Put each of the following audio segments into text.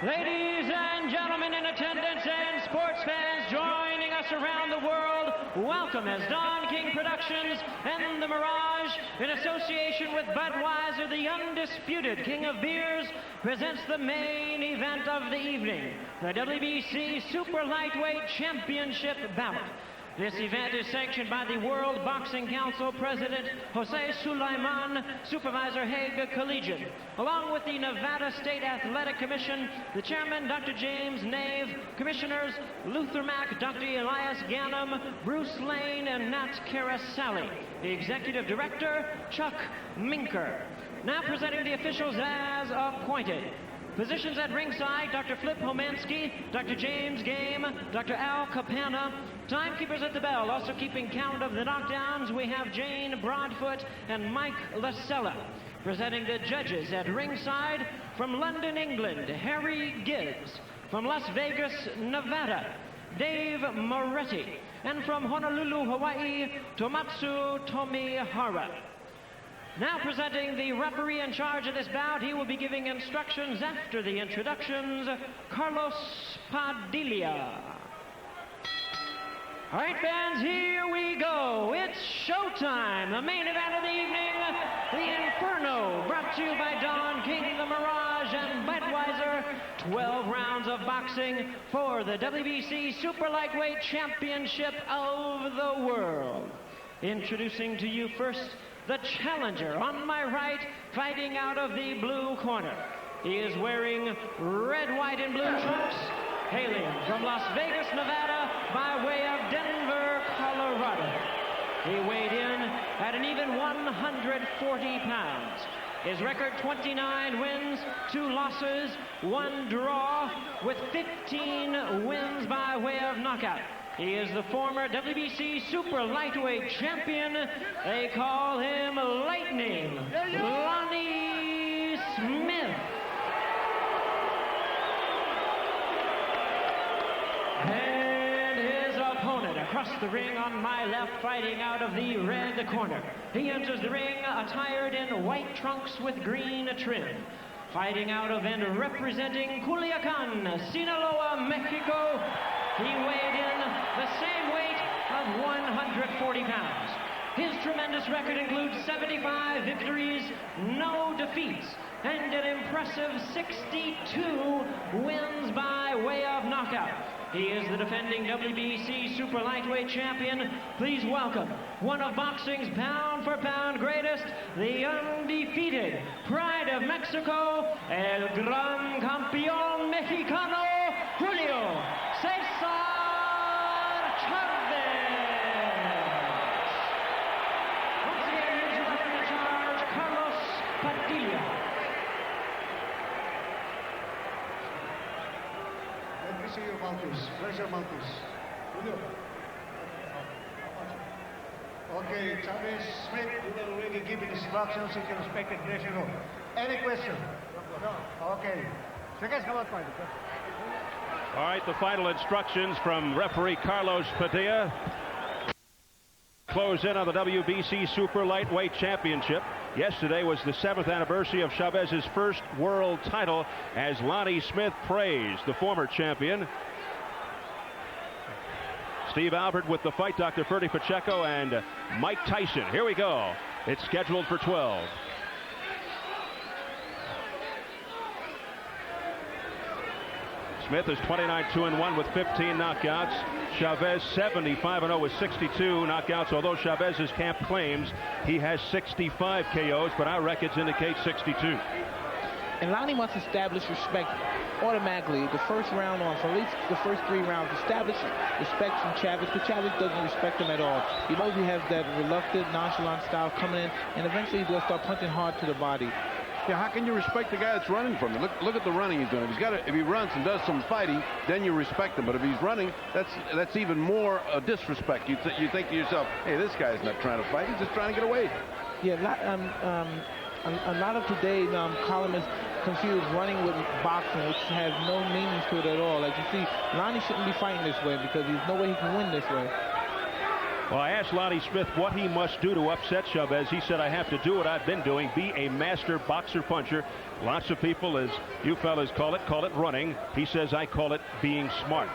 Ladies and gentlemen in attendance and sports fans joining us around the world, welcome as Don King Productions and the Mirage, in association with Budweiser, the undisputed king of beers, presents the main event of the evening, the WBC Super Lightweight Championship bout. This event is sanctioned by the World Boxing Council President Jose Sulaiman, Supervisor Hague Collegiate, along with the Nevada State Athletic Commission, the Chairman Dr. James Nave, Commissioners Luther Mack, Dr. Elias Ganem, Bruce Lane, and Nat Carasali, the Executive Director Chuck Minker. Now presenting the officials as appointed. Positions at ringside, Dr. Flip Homansky, Dr. James Game, Dr. Al Capana. Timekeepers at the bell, also keeping count of the knockdowns, we have Jane Broadfoot and Mike Lasella. Presenting the judges at ringside, from London, England, Harry Gibbs. From Las Vegas, Nevada, Dave Moretti. And from Honolulu, Hawaii, Tomatsu Tomihara. Now presenting the referee in charge of this bout, he will be giving instructions after the introductions, Carlos Padilla. All right, fans, here we go. It's showtime. The main event of the evening, the Inferno, brought to you by Don King, the Mirage, and Budweiser. 12 rounds of boxing for the WBC Super Lightweight Championship of the world. Introducing to you first, the challenger on my right, fighting out of the blue corner. He is wearing red, white, and blue trunks, hailing from Las Vegas, Nevada, by way of Denver, Colorado. He weighed in at an even 140 pounds. His record, 29 wins, 2 losses, 1 draw, with 15 wins by way of knockout. He is the former WBC Super Lightweight Champion. They call him Lightning, Lonnie Smith. And his opponent across the ring on my left, fighting out of the red corner. He enters the ring attired in white trunks with green trim. Fighting out of and representing Culiacan, Sinaloa, Mexico. He weighed in the same weight of 140 pounds. His tremendous record includes 75 victories, no defeats, and an impressive 62 wins by way of knockout. He is the defending WBC Super Lightweight Champion. Please welcome one of boxing's pound-for-pound greatest, the undefeated pride of Mexico, El Gran Campeón Mexicano, Julio Cesar Chavez. Once again, here's your referee in charge, Carlos Padilla. Let me see your mouthpiece. Where's your mouthpiece? Julio. Okay, Chavez, Smith, you will already give instructions if you respect it. Yes, you know. Any question? No. Okay. So guys, come on, fight. All right, the final instructions from referee Carlos Padilla. Close in on the WBC Super Lightweight Championship. Yesterday was the 7th anniversary of Chavez's first world title, as Lonnie Smith praised the former champion. Steve Albert with the fight, Dr. Ferdy Pacheco and Mike Tyson. Here we go. It's scheduled for 12. Smith is 29-2-1 with 15 knockouts. Chavez 75-0 with 62 knockouts, although Chavez's camp claims he has 65 KOs, but our records indicate 62. And Lonnie must establish respect automatically. The first round on, for at least the first 3 rounds, establish respect from Chavez, because Chavez doesn't respect him at all. He mostly has that reluctant, nonchalant style coming in, and eventually he'll start punching hard to the body. Yeah, how can you respect the guy that's running from you? Look at the running he's doing. If he runs and does some fighting, then you respect him. But if he's running, that's even more disrespect. You think to yourself, hey, this guy's not trying to fight. He's just trying to get away. Yeah, a lot of today's columnists confuse running with boxing, which has no meaning to it at all. As you see, Lonnie shouldn't be fighting this way because there's no way he can win this way. Well, I asked Lonnie Smith what he must do to upset Chavez. He said, I have to do what I've been doing, be a master boxer puncher. Lots of people, as you fellas call it running. He says, I call it being smart.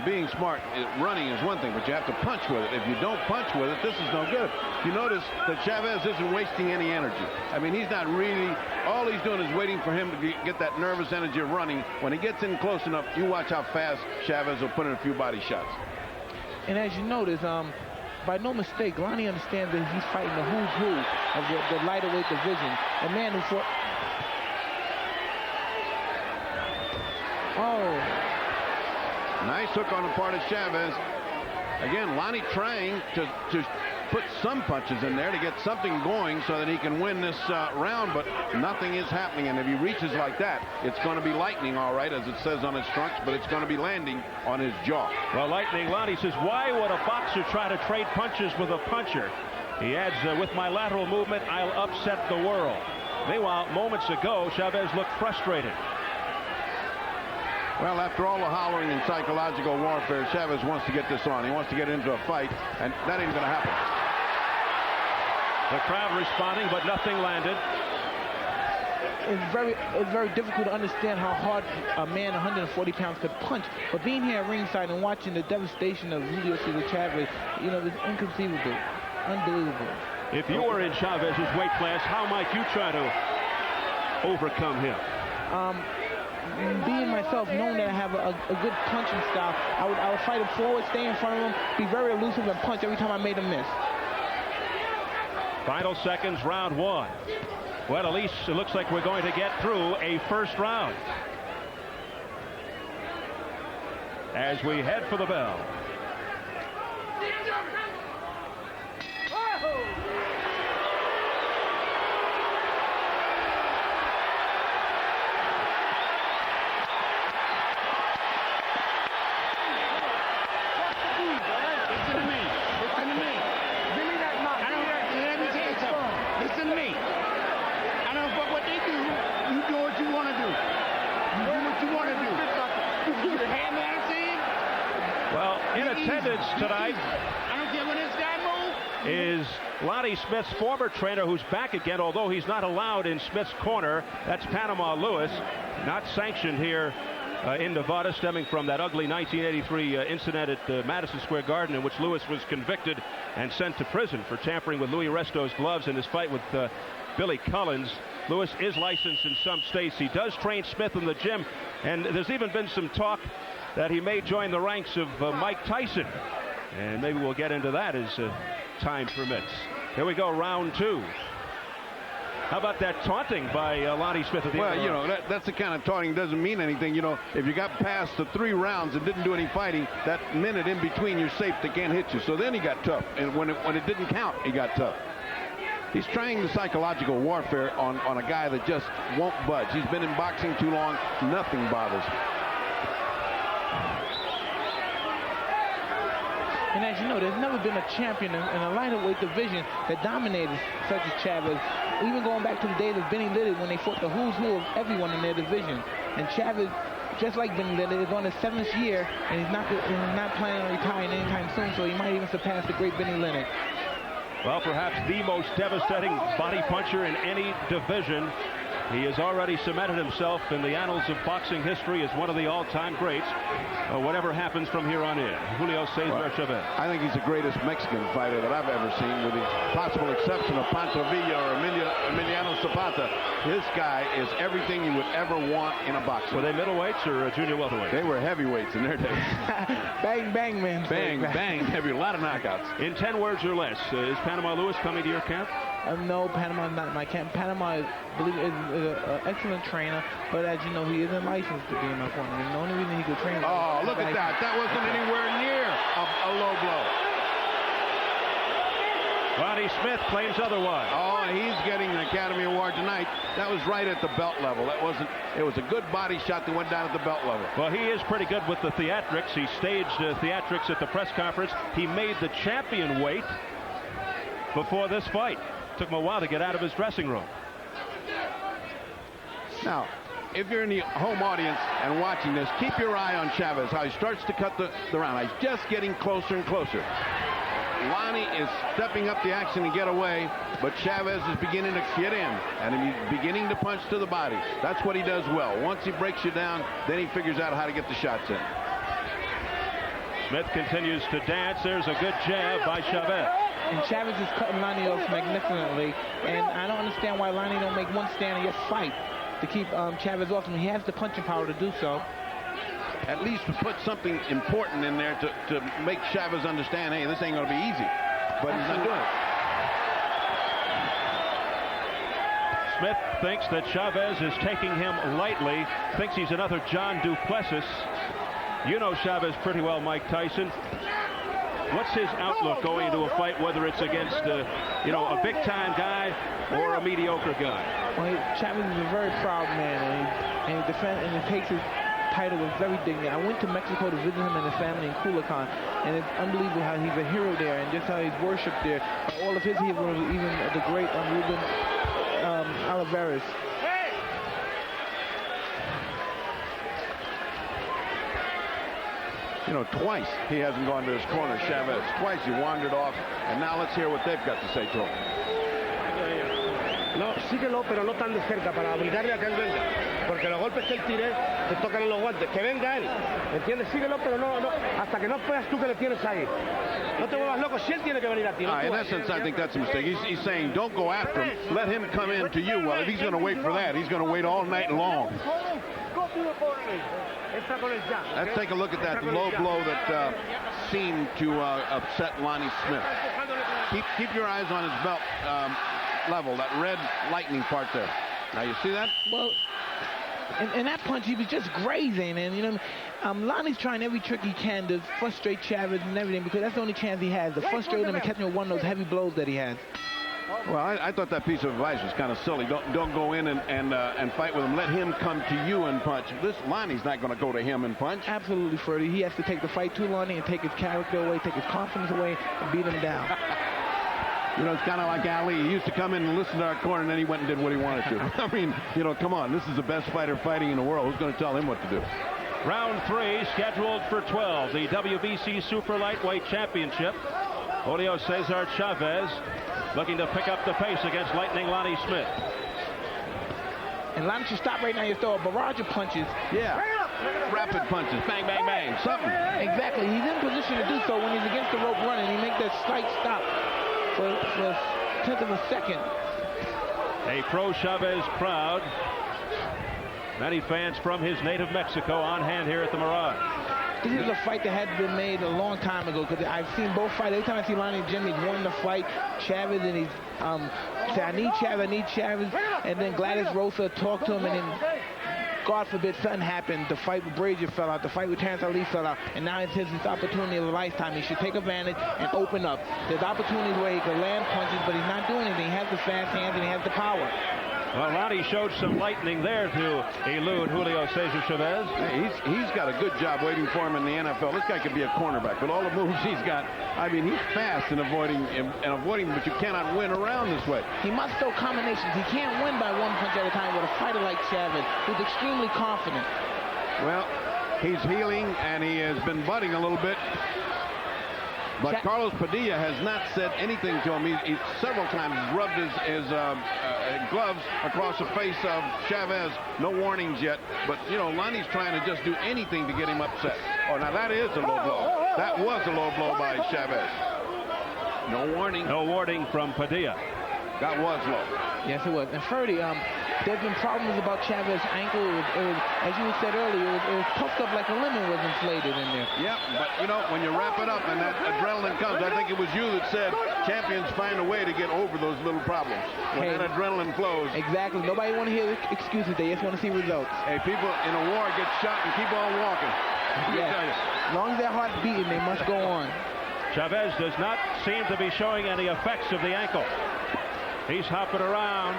Being smart, running is one thing, but you have to punch with it. If you don't punch with it, this is no good. You notice that Chavez isn't wasting any energy. I mean, he's not really, all he's doing is waiting for him to get that nervous energy of running. When he gets in close enough, you watch how fast Chavez will put in a few body shots. And as you notice, by no mistake, Lonnie understands that he's fighting the who's who of the lighter weight division. A man who fought... Oh. Nice hook on the part of Chavez. Again, Lonnie trying to put some punches in there to get something going so that he can win this round, but nothing is happening. And if he reaches like that, it's going to be lightning, all right, as it says on his trunks, but it's going to be landing on his jaw. Well, lightning. Lonnie says, why would a boxer try to trade punches with a puncher? He adds, with my lateral movement, I'll upset the world. Meanwhile, moments ago, Chavez looked frustrated. Well, after all the hollering and psychological warfare, Chavez wants to get this on. He wants to get into a fight, and that ain't going to happen. The crowd responding, but nothing landed. It's very difficult to understand how hard a man 140 pounds could punch. But being here at ringside and watching the devastation of Julio Cesar Chavez, you know, it's inconceivable, unbelievable. If you were in Chavez's weight class, how might you try to overcome him? Being myself, knowing that I have a good punching style, I would fight him forward, stay in front of him, be very elusive, and punch every time I made him miss. Final seconds, round one. Well, at least it looks like we're going to get through a first round. As we head for the bell. Tonight is Lonnie Smith's former trainer, who's back again, although he's not allowed in Smith's corner. That's Panama Lewis, not sanctioned here in Nevada, stemming from that ugly 1983 incident at Madison Square Garden, in which Lewis was convicted and sent to prison for tampering with Louis Resto's gloves in his fight with Billy Collins. Lewis is licensed in some states. He does train Smith in the gym, and there's even been some talk that he may join the ranks of Mike Tyson. And maybe we'll get into that as time permits. Here we go, round two. How about that taunting by Lonnie Smith at the end? Well, you know, that's the kind of taunting doesn't mean anything. You know, if you got past the 3 rounds and didn't do any fighting, that minute in between, you're safe. They can't hit you. So then he got tough. And when it didn't count, he got tough. He's trying the psychological warfare on a guy that just won't budge. He's been in boxing too long. Nothing bothers him. And as you know, there's never been a champion in a lighter weight division that dominated such as Chavez. Even going back to the days of Benny Lillard, when they fought the who's who of everyone in their division. And Chavez, just like Benny Lillard, is on his 7th year, and he's not planning on retiring anytime soon, so he might even surpass the great Benny Lillard. Well, perhaps the most devastating body puncher in any division. He has already cemented himself in the annals of boxing history as one of the all-time greats. Whatever happens from here on in. Julio Cesar Chavez. I think he's the greatest Mexican fighter that I've ever seen, with the possible exception of Pancho Villa or Emiliano Zapata. This guy is everything you would ever want in a boxer. Were they middleweights or junior welterweights? They were heavyweights in their days. Bang, bang, man. Bang, bang, heavy. A lot of knockouts. In 10 words or less, is Panama Lewis coming to your camp? No, Panama's not my camp. Panama, I believe, is an excellent trainer, but as you know, he isn't licensed to be in my corner. And the only reason he could train... Oh, look at that. That wasn't anywhere near a low blow. Lonnie Smith claims otherwise. Oh, and he's getting an Academy Award tonight. That was right at the belt level. It was a good body shot that went down at the belt level. Well, he is pretty good with the theatrics. He staged theatrics at the press conference. He made the champion weight before this fight. Took him a while to get out of his dressing room. Now, if you're in the home audience and watching this, keep your eye on Chavez, how he starts to cut the round. He's just getting closer and closer. Lonnie is stepping up the action and get away, but Chavez is beginning to get in, and he's beginning to punch to the body. That's what he does well. Once he breaks you down, then he figures out how to get the shots in. Smith continues to dance. There's a good jab by Chavez. And Chavez is cutting Lonnie off magnificently, and I don't understand why Lonnie don't make one stand and just fight to keep Chavez off him. He has the punching power to do so. At least put something important in there to make Chavez understand, hey, this ain't going to be easy. But he's not doing it. Smith thinks that Chavez is taking him lightly, thinks he's another John Duplessis. You know Chavez pretty well, Mike Tyson. What's his outlook going into a fight, whether it's against a big-time guy or a mediocre guy? Well, Chavez is a very proud man, and he defends and he takes his title with very dignity. I went to Mexico to visit him and his family in Culiacan, and it's unbelievable how he's a hero there, and just how he's worshipped there. All of his heroes, even the great Ruben Olivares. You know, twice he hasn't gone to his corner, Chavez. Twice he wandered off, and now let's hear what they've got to say to him. No, síguelo, pero no tan de cerca para obligarle a que él venga. Porque los golpes que él tire te tocan en los guantes. Que venga él. ¿Entiendes? Síguelo, pero no, hasta que no veas tú que le tienes ahí. No te vuelvas loco si él tiene que venir a ti. No in essence, I think that's a mistake. He's saying, don't go after him. Let him come in to you. Well, if he's going to wait for that, he's going to wait all night long. Let's take a look at that low blow that seemed to upset Lonnie Smith. Keep your eyes on his belt level, that red lightning part there. Now you see that? Well, and that punch, he was just grazing, and Lonnie's trying every trick he can to frustrate Chavez and everything, because that's the only chance he has, to frustrate him and catch him with one of those heavy blows that he has. Well, I thought that piece of advice was kind of silly. Don't go in and fight with him. Let him come to you and punch. This Lonnie's not going to go to him and punch. Absolutely, Freddie. He has to take the fight to Lonnie and take his character away, take his confidence away, and beat him down. You know, it's kind of like Ali. He used to come in and listen to our corner, and then he went and did what he wanted to. I mean, come on. This is the best fighter fighting in the world. Who's going to tell him what to do? Round 3 scheduled for 12. The WBC Super Lightweight Championship. Julio Cesar Chavez looking to pick up the pace against Lightning Lonnie Smith. And Lonnie should stop right now. You throw a barrage of punches. Yeah. Rapid punches. Bang, bang, bang. Something. Exactly. He's in position to do so when he's against the rope running. He makes that slight stop for a tenth of a second. A pro-Chavez crowd. Many fans from his native Mexico on hand here at the Mirage. This is a fight that had been made a long time ago, because I've seen both fights. Every time I see Lonnie and Jimmy wanting to fight Chavez, and he's say, I need Chavez, and then Gladys Rosa talked to him, and then God forbid something happened. The fight with Brazier fell out. The fight with Terrence Ali fell out. And now it's his opportunity of a lifetime. He should take advantage and open up. There's opportunities where he can land punches, but he's not doing anything. He has the fast hands and he has the power. Well, Lonnie showed some lightning there to elude Julio Cesar Chavez. Hey, he's got a good job waiting for him in the NFL. This guy could be a cornerback. With all the moves he's got, I mean, he's fast in avoiding, but you cannot win around this way. He must throw combinations. He can't win by one punch at a time with a fighter like Chavez, who's extremely confident. Well, he's healing, and he has been budding a little bit. But Carlos Padilla has not said anything to him. He several times rubbed his gloves across the face of Chavez. No warnings yet. But, Lonnie's trying to just do anything to get him upset. Oh, now that is a low blow. That was a low blow by Chavez. No warning. No warning from Padilla. That was low. Yes, it was. And Ferdy, there's been problems about Chavez's ankle. It was, as you said earlier, it was puffed up like a lemon was inflated in there. Yeah, but when you wrap it up and that adrenaline comes, I think it was you that said champions find a way to get over those little problems. When that adrenaline flows. Exactly. Nobody want to hear excuses. They just want to see results. Hey, people in a war get shot and keep on walking. Yeah. As long as their heart's beating, they must go on. Chavez does not seem to be showing any effects of the ankle. He's hopping around.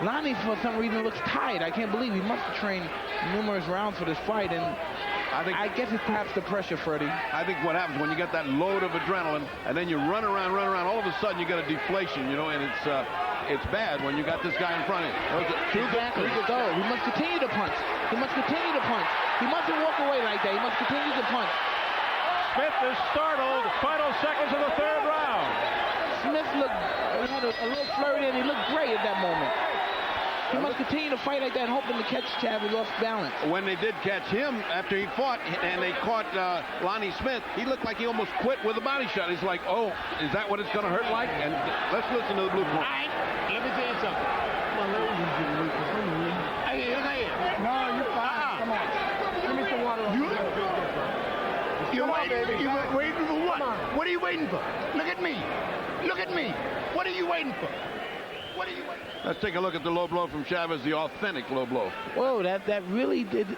Lonnie, for some reason, looks tired. I can't believe he must have trained numerous rounds for this fight, and I guess it's perhaps the pressure, Freddie. I think what happens when you get that load of adrenaline, and then you run around, all of a sudden you get a deflation, and it's bad when you got this guy in front of you. Exactly. So he must continue to punch. He must continue to punch. He mustn't walk away like that. He must continue to punch. Smith is startled. Final seconds of the third round. Smith had a little flurry and he looked great at that moment. He must continue to fight like that, hoping to catch Chavez off balance. When they did catch him after he fought and they caught Lonnie Smith, he looked like he almost quit with a body shot. He's like, oh, is that what it's going to hurt like? And let's listen to the blue corner. Let me tell you something. Hey, no, you're fine. Come on. Give me some water. You're waiting for what? What are you waiting for? Look at me. Look at me. What are you waiting for? What are you waiting for? Let's take a look at the low blow from Chavez, the authentic low blow. Whoa, that really did.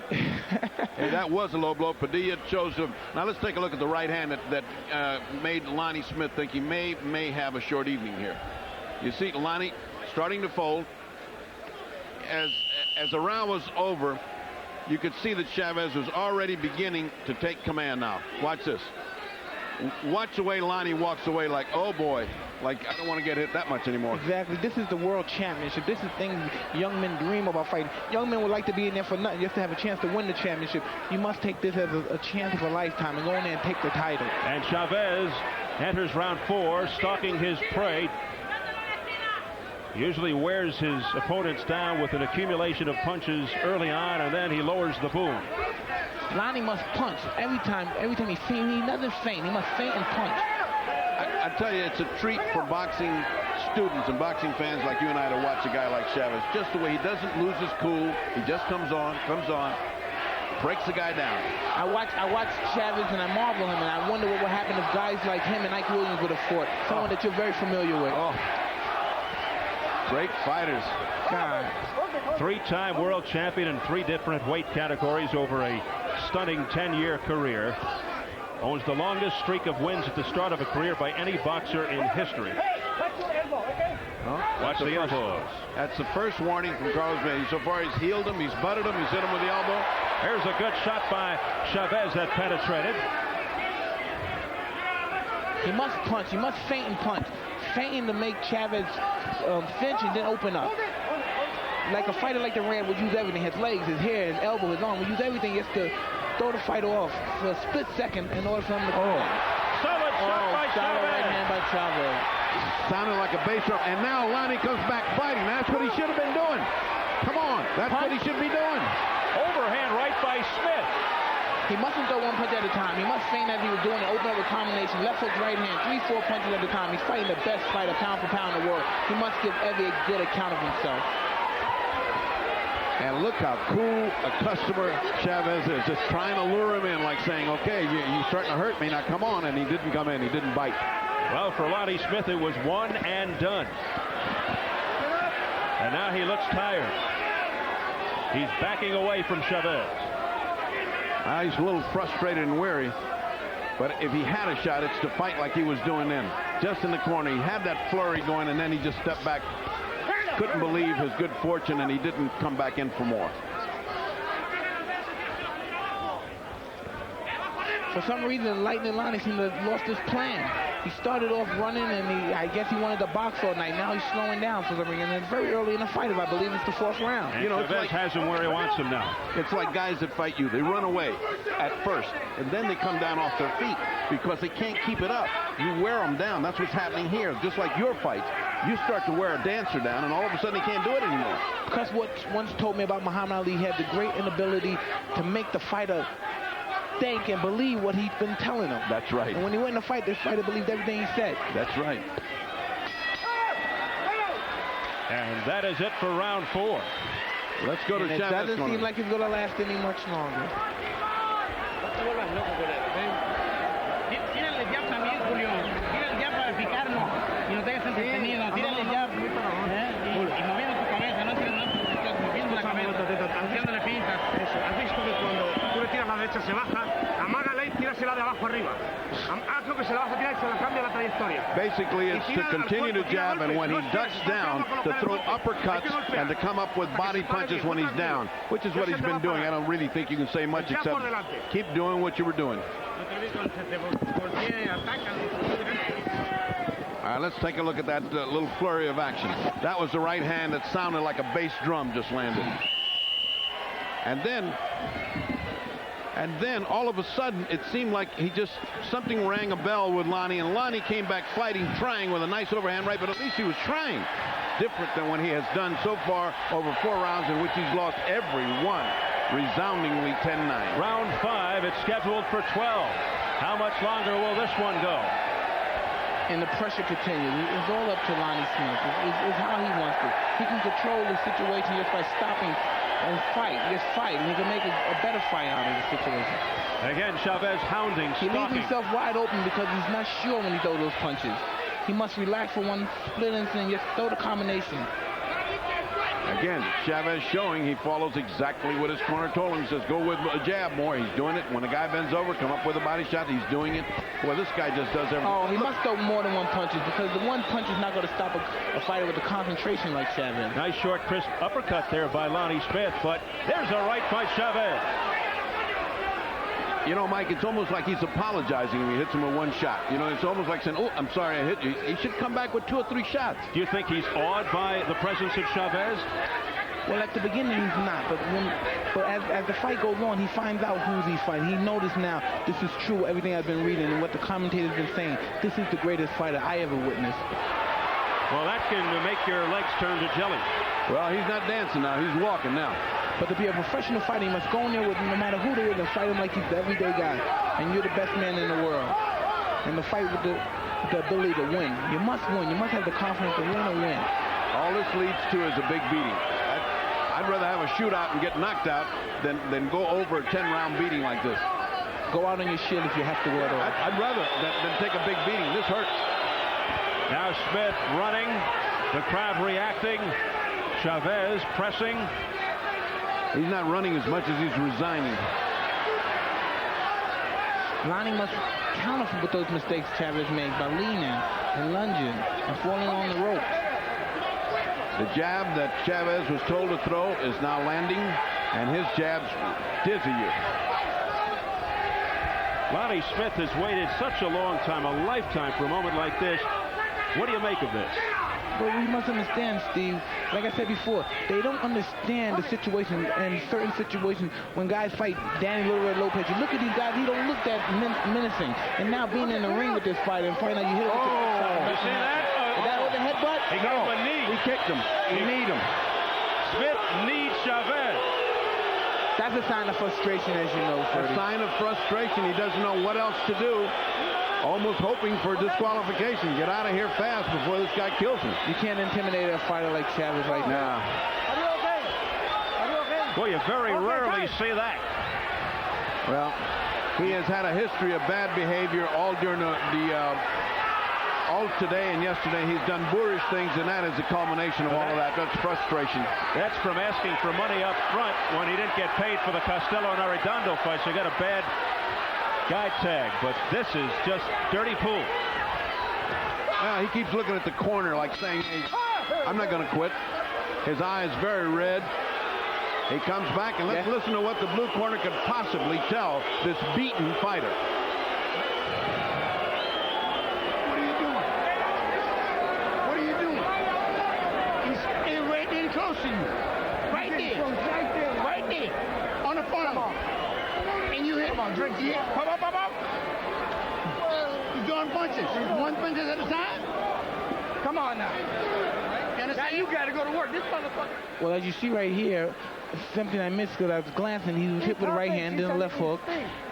Hey, that was a low blow. Padilla chose him. Now let's take a look at the right hand that made Lonnie Smith think he may have a short evening here. You see Lonnie starting to fold. As the round was over, you could see that Chavez was already beginning to take command now. Watch this. Watch the way Lonnie walks away like, oh boy, like I don't want to get hit that much anymore. Exactly. This is the world championship. This is things young men dream about fighting. Young men would like to be in there for nothing, just to have a chance to win the championship. You must take this as a chance of a lifetime and go in there and take the title. And Chavez enters round 4, stalking his prey. Usually wears his opponents down with an accumulation of punches early on, and then he lowers the boom. Lonnie must punch every time he feigns. He doesn't feint. He must feint and punch. I tell you, it's a treat for boxing students and boxing fans like you and I to watch a guy like Chavez. Just the way he doesn't lose his cool. He just comes on, breaks the guy down. I watch Chavez and I marvel him, and I wonder what would happen if guys like him and Ike Williams would have fought. Someone that you're very familiar with. Oh. Great fighters. God. 3-time world champion in 3 different weight categories over a stunning 10-year career. Owns the longest streak of wins at the start of a career by any boxer in history. Watch the elbows. That's the first warning from Carlos May. So far he's healed him, he's butted him, he's hit him with the elbow. Here's a good shot by Chavez that penetrated. He must punch. He must feint and punch. Feinting to make Chavez flinch and then open up. Like a fighter like the Ram would use everything. His legs, his hair, his elbow, his arm. Would use everything just to throw the fighter off for a split second in order for him to come. Solid shot by Chavez. Right hand by Chavez. Sounded like a bass drum. And now Lonnie comes back fighting. That's what he should have been doing. Come on. That's what he should be doing. Overhand right by Smith. He mustn't throw one punch at a time. He must feint as he was doing it, open up a combination, left hook, right hand, 3-4 punches at a time. He's fighting the best fighter pound for pound in the world. He must give every good account of himself. And look how cool a customer Chavez is, just trying to lure him in, like saying, okay, you're starting to hurt me, now come on. And he didn't come in, he didn't bite. Well, for Lonnie Smith, it was one and done. And now he looks tired. He's backing away from Chavez. He's a little frustrated and weary, but if he had a shot, it's to fight like he was doing then. Just in the corner, he had that flurry going, and then he just stepped back. Couldn't believe his good fortune, and he didn't come back in for more. For some reason, Lightning Lonnie seemed to have lost his plan. He started off running, and I guess he wanted to box all night. Now he's slowing down for some reason. And it's very early in the fight, if I believe it's the 4th round. And Chavez has him where he wants him now. It's like guys that fight you. They run away at first, and then they come down off their feet because they can't keep it up. You wear them down. That's what's happening here. Just like your fights. You start to wear a dancer down, and all of a sudden he can't do it anymore. Because what once told me about Muhammad Ali, he had the great inability to make the fighter think and believe what he's been telling him. That's right. And when he went in the fight, the fighter believed everything he said. That's right. And that is it for round 4. Let's go to Chavez. It doesn't seem like it's going to last any much longer. Tírale ya también, Julio. Tírale ya para picarnos. Y nos dejes entretenidos. Tírale ya. Y moviendo tu cabeza. No moviendo la cabeza. Haciéndole pintas. Eso. ¿Has visto que cuando tú le tiras la derecha se baja? Amágala y tírasela de abajo arriba. Haz lo que se la vas a tirar y se la cambia la trayectoria. Basically, it's to continue to jab, and when he ducks down, to throw uppercuts and to come up with body punches when he's down, which is what he's been doing. I don't really think you can say much except keep doing what you were doing. All right, let's take a look at that little flurry of action. That was the right hand that sounded like a bass drum just landed. And then And then all of a sudden, it seemed like something rang a bell with Lonnie, and Lonnie came back fighting, trying with a nice overhand right, but at least he was trying. Different than what he has done so far over 4 rounds in which he's lost every one, resoundingly 10-9. Round 5, it's scheduled for 12. How much longer will this one go? And the pressure continues. It's all up to Lonnie Smith. It's how he wants it. He can control the situation just by stopping and fight. Just fight, and he can make a better fight out of the situation. Again, Chavez hounding, He leaves stalking. himself wide open because he's not sure when he throws those punches. He must relax for one split instant and just throw the combination. Again, Chavez showing he follows exactly what his corner told him. He says, go with a jab more. He's doing it. When a guy bends over, come up with a body shot. He's doing it. Boy, this guy just does everything. Oh, he must throw more than one punches because the one punch is not going to stop a fighter with the concentration like Chavez. Nice short, crisp uppercut there by Lonnie Smith, but there's a right by Chavez. You know, Mike, it's almost like he's apologizing when he hits him with one shot. You know, it's almost like saying, oh, I'm sorry I hit you. He should come back with 2 or 3 shots. Do you think he's awed by the presence of Chavez? Well, at the beginning, he's not. But as the fight goes on, he finds out who's he's fighting. He noticed now, this is true, everything I've been reading and what the commentators been saying. This is the greatest fighter I ever witnessed. Well, that can make your legs turn to jelly. Well, he's not dancing now. He's walking now. But to be a professional fighter, you must go in there with no matter who they is and fight him like he's the everyday guy. And you're the best man in the world. And to fight with the ability to win. You must win. You must have the confidence to win or win. All this leads to is a big beating. I'd rather have a shootout and get knocked out than go over a 10-round beating like this. Go out on your shit if you have to go out. I'd rather than take a big beating. This hurts. Now Smith running. The crowd reacting. Chavez pressing. He's not running as much as he's resigning. Lonnie must counter with those mistakes Chavez made by leaning and lunging and falling on the rope. The jab that Chavez was told to throw is now landing, and his jabs dizzy you. Lonnie Smith has waited such a long time, a lifetime, for a moment like this. What do you make of this? But we must understand, Steve, like I said before, they don't understand the situation and certain situations when guys fight Danny Little Red Lopez. You look at these guys, he don't look that menacing. And now being in the ring with this fighter and fighting out you hit it with you see that? Is that with the headbutt? He got him a knee. He kicked him. He kneed him. Smith needs Chavez. That's a sign of frustration, as you know, Freddie. A sign of frustration. He doesn't know what else to do. Almost hoping for disqualification. Get out of here fast before this guy kills him. You can't intimidate a fighter like Chavez like that. Are you okay? Are you okay? Boy, you very rarely see that. Well, he has had a history of bad behavior all during all today and yesterday. He's done boorish things, and that is the culmination of all of that. That's frustration. That's from asking for money up front when he didn't get paid for the Costello and Arredondo fight. So he got a bad guy tag, but this is just dirty pool. Well, he keeps looking at the corner like saying, hey, I'm not going to quit. His eye is very red. He comes back, and let's listen to what the blue corner could possibly tell this beaten fighter. What are you doing? What are you doing? He's right there close to you. Right there. Right there. On the farm. And you hit. Come on, drink. Yeah. Pop, pop, pop, pop. He's doing punches. One punches at a time. Come on now. Now you got to go to work. This motherfucker. Well, as you see right here, something I missed because I was glancing. He was hit with a right hand, then a left hook,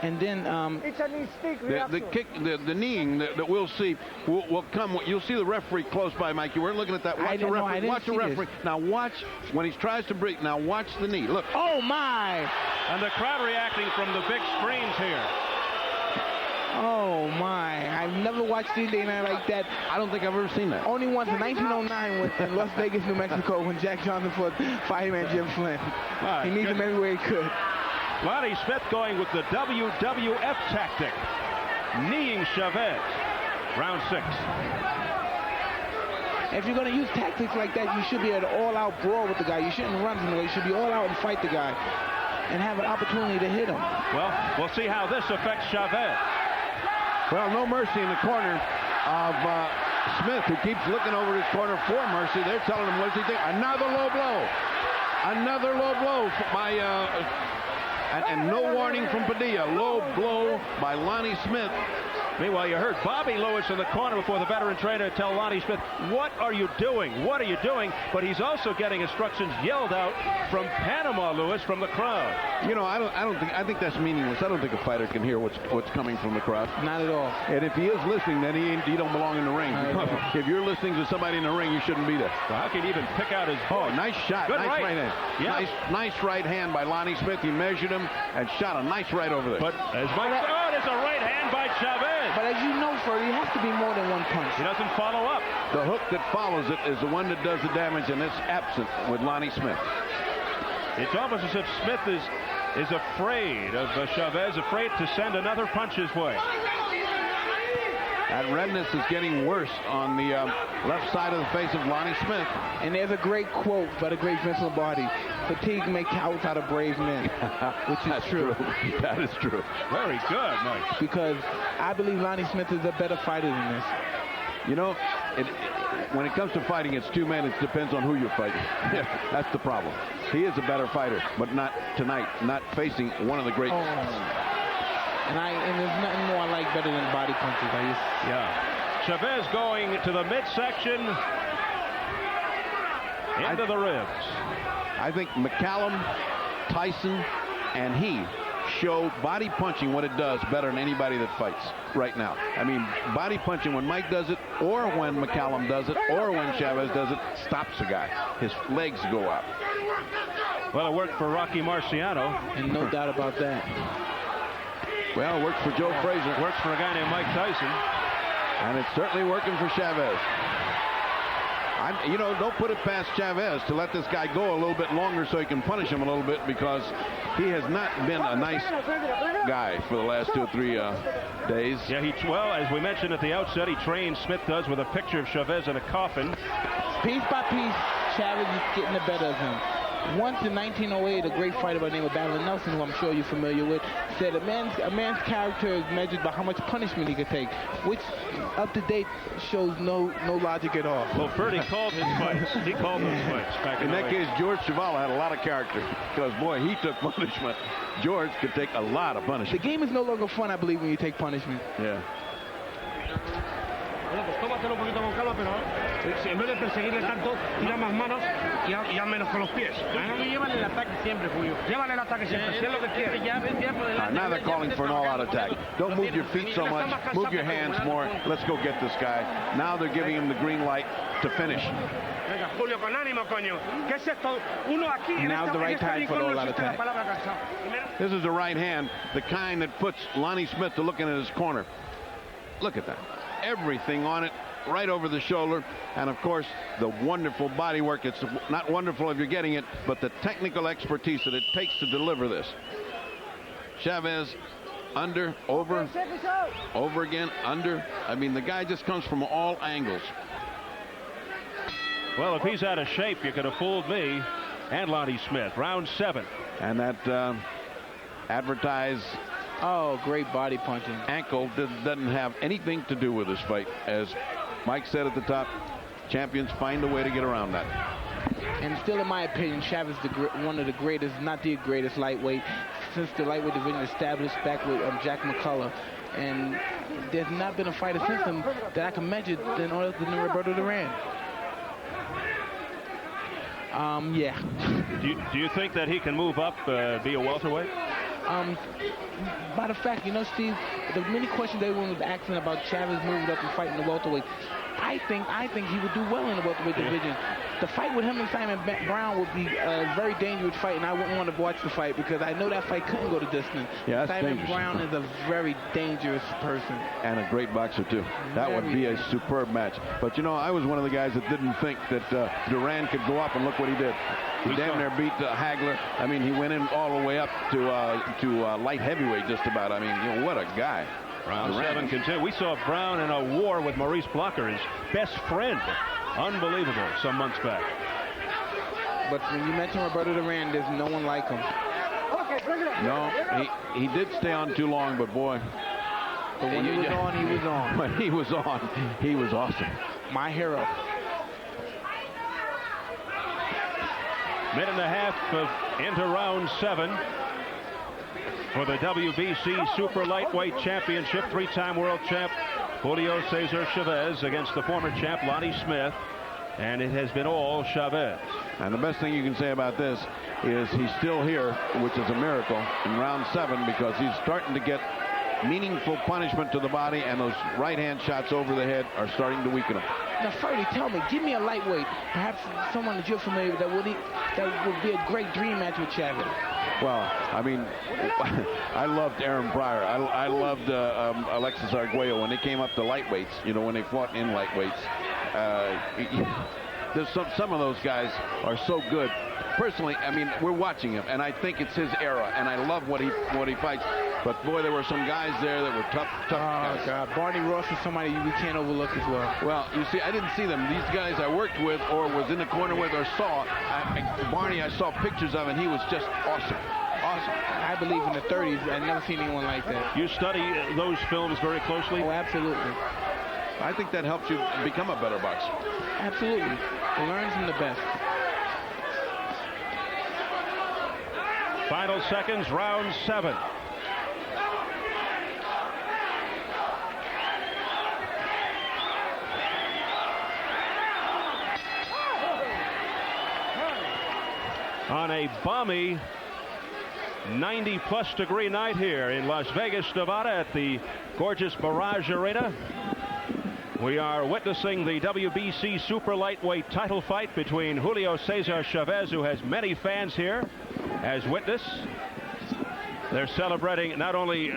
and then It's an instinct reaction. The kick, the kneeing that we'll see will come. You'll see the referee close by, Mike. You weren't looking at that. Watch the referee. Watch the referee. Now watch when he tries to break. Now watch the knee. Look. Oh my! And the crowd reacting from the big screens here. Oh my! I've never watched anything like that. I don't think I've ever seen that. Only once in 1909 in Las Vegas, New Mexico, when Jack Johnson fought fireman Jim Flynn. Right. He needs him everywhere he could. Lonnie Smith going with the WWF tactic, kneeing Chavez. Round 6. If you're going to use tactics like that, you should be at an all-out brawl with the guy. You shouldn't run from the way. You should be all out and fight the guy and have an opportunity to hit him. Well, we'll see how this affects Chavez. Well, no mercy in the corner of Smith, who keeps looking over his corner for mercy. They're telling him, what does he think? Another low blow. Another low blow by And no warning from Padilla. Low blow by Lonnie Smith. Meanwhile, you heard Bobby Lewis in the corner before the veteran trainer tell Lonnie Smith, what are you doing? What are you doing? But he's also getting instructions yelled out from Panama Lewis from the crowd. You know, I think that's meaningless. I don't think a fighter can hear what's coming from the crowd. Not at all. And if he is listening, then he don't belong in the ring. If you're listening to somebody in the ring, you shouldn't be there. Well, how can he even pick out his voice? Oh, nice shot. Good nice right hand. Yeah. Nice right hand by Lonnie Smith. He measured him and shot a nice right over there. But as Mike said, oh, there's a right hand by Chavez. But as you know, Ferdy, it has to be more than one punch. He doesn't follow up. The hook that follows it is the one that does the damage, and it's absent with Lonnie Smith. It's almost as if Smith is afraid of Chavez, afraid to send another punch his way. That redness is getting worse on the left side of the face of Lonnie Smith. And there's a great quote by the great Vince Lombardi. Fatigue makes cowards out of brave men. Which is true. That is true. Very good, Mike. Because I believe Lonnie Smith is a better fighter than this. You know, when it comes to fighting, it's two men. It depends on who you're fighting. That's the problem. He is a better fighter, but not tonight, not facing one of the greats. And there's nothing more I like better than body punches. Yeah. Chavez going to the midsection, into the ribs. I think McCallum, Tyson, and he show body punching what it does better than anybody that fights right now. I mean, body punching when Mike does it, or when McCallum does it, or when Chavez does it, stops a guy. His legs go out. Well, it worked for Rocky Marciano. And no doubt about that. Well, it works for Joe Frazier. Works for a guy named Mike Tyson. And it's certainly working for Chavez. You know, don't put it past Chavez to let this guy go a little bit longer so he can punish him a little bit, because he has not been a nice guy for the last 2 or 3 days. Yeah, well, as we mentioned at the outset, he trained, Smith does, with a picture of Chavez in a coffin. Piece by piece, Chavez is getting the better of him. Once in 1908, a great fighter by the name of Battler Nelson, who I'm sure you're familiar with, said a man's character is measured by how much punishment he can take, which up to date shows no logic at all. Well, Ferdy called his fights. He called those fights back in that case. George Chavala had a lot of character, because boy, he took punishment. George could take a lot of punishment. The game is no longer fun, I believe, when you take punishment. Yeah. Bueno, pues tómatelo un poquito con calma, pero en vez de perseguirle tanto, tira más manos y haz menos con los pies. Llévale el ataque siempre, Julio. Llévale el ataque siempre, si es lo que quiere. Now they're calling for an all-out attack. Don't move your feet so much. Move your hands more. Let's go get this guy. Now they're giving him the green light to finish. Venga, Julio, con ánimo, coño. ¿Qué es esto? Uno aquí. Now's the right time for the all-out attack. This is the right hand, the kind that puts Lonnie Smith to looking at his corner. Look at that. Everything on it, right over the shoulder, and of course the wonderful body work. It's not wonderful if you're getting it, but the technical expertise that it takes to deliver this. Chavez, under, over again, under. I mean, the guy just comes from all angles. Well, if he's out of shape, you could have fooled me and Lonnie Smith. Round 7. And that advertised great body punching. Ankle doesn't have anything to do with this fight. As Mike said at the top, champions find a way to get around that. And still, in my opinion, Chavez is one of the greatest, not the greatest lightweight, since the lightweight division established back with Jack McCullough. And there's not been a fighter since him that I can measure than Roberto Duran. Yeah. Do you think that he can move up, be a welterweight? By the fact, you know, Steve, the many questions everyone was asking about Chavez moving up and fighting the welterweight, I think he would do well in the welterweight division. The fight with him and Simon Brown would be a very dangerous fight, and I wouldn't want to watch the fight because I know that fight couldn't go the distance. Yeah, Simon dangerous. Brown is a very dangerous person. And a great boxer, too. That would be a superb match. But, you know, I was one of the guys that didn't think that Duran could go up, and look what he did. He damn near beat Hagler. I mean, he went in all the way up to light heavyweight just about. I mean, you know, what a guy. Round 7 continue. We saw Brown in a war with Maurice Blocker, his best friend. Unbelievable, some months back. But when you mention Roberto Duran, there's no one like him. No, he did stay on too long, but boy. But when he was on, he was on. When he was on, he was awesome. My hero. Minute and a half into round 7. For the WBC Super Lightweight Championship, 3-time world champ Julio Cesar Chavez against the former champ Lonnie Smith. And it has been all Chavez. And the best thing you can say about this is he's still here, which is a miracle, in round 7, because he's starting to get meaningful punishment to the body, and those right-hand shots over the head are starting to weaken him. Now, Ferdy, tell me, give me a lightweight, perhaps someone that you're familiar with that would be a great dream match with Chavez. Well, I mean, I loved Aaron Pryor. I loved Alexis Arguello when they came up to lightweights, you know, when they fought in lightweights. There's some of those guys are so good. Personally, I mean, we're watching him, and I think it's his era, and I love what he fights. But boy, there were some guys there that were tough guys. Oh God, Barney Ross is somebody we can't overlook as well. Well, you see, I didn't see them. These guys I worked with or was in the corner with or saw. Barney, I saw pictures of, and he was just awesome. Awesome. I believe in the 30s. I've never seen anyone like that. You study those films very closely? Oh, absolutely. I think that helps you become a better boxer. Absolutely. Learn from the best. Final seconds, round 7. On a balmy 90-plus degree night here in Las Vegas, Nevada at the gorgeous Mirage Arena, we are witnessing the WBC Super Lightweight title fight between Julio Cesar Chavez, who has many fans here as witness. They're celebrating not only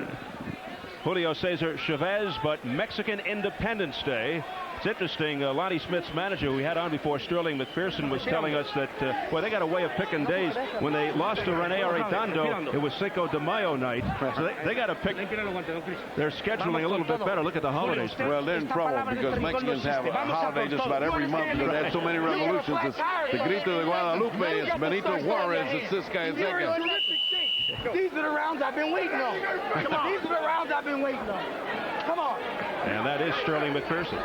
Julio Cesar Chavez, but Mexican Independence Day. It's interesting, Lonnie Smith's manager, who we had on before, Sterling McPherson, was telling us that, well, they got a way of picking days. When they lost to Rene Arredondo, it was Cinco de Mayo night. So they got to pick. They're scheduling a little bit better. Look at the holidays. Well, they're in trouble because Mexicans have a holiday just about every month because they have so many revolutions. It's the Grito de Guadalupe, it's Benito Juarez, it's this guy, it's that guy. These are the rounds I've been waiting on. Come on. These are the rounds I've been waiting on. Come on. And that is Sterling McPherson.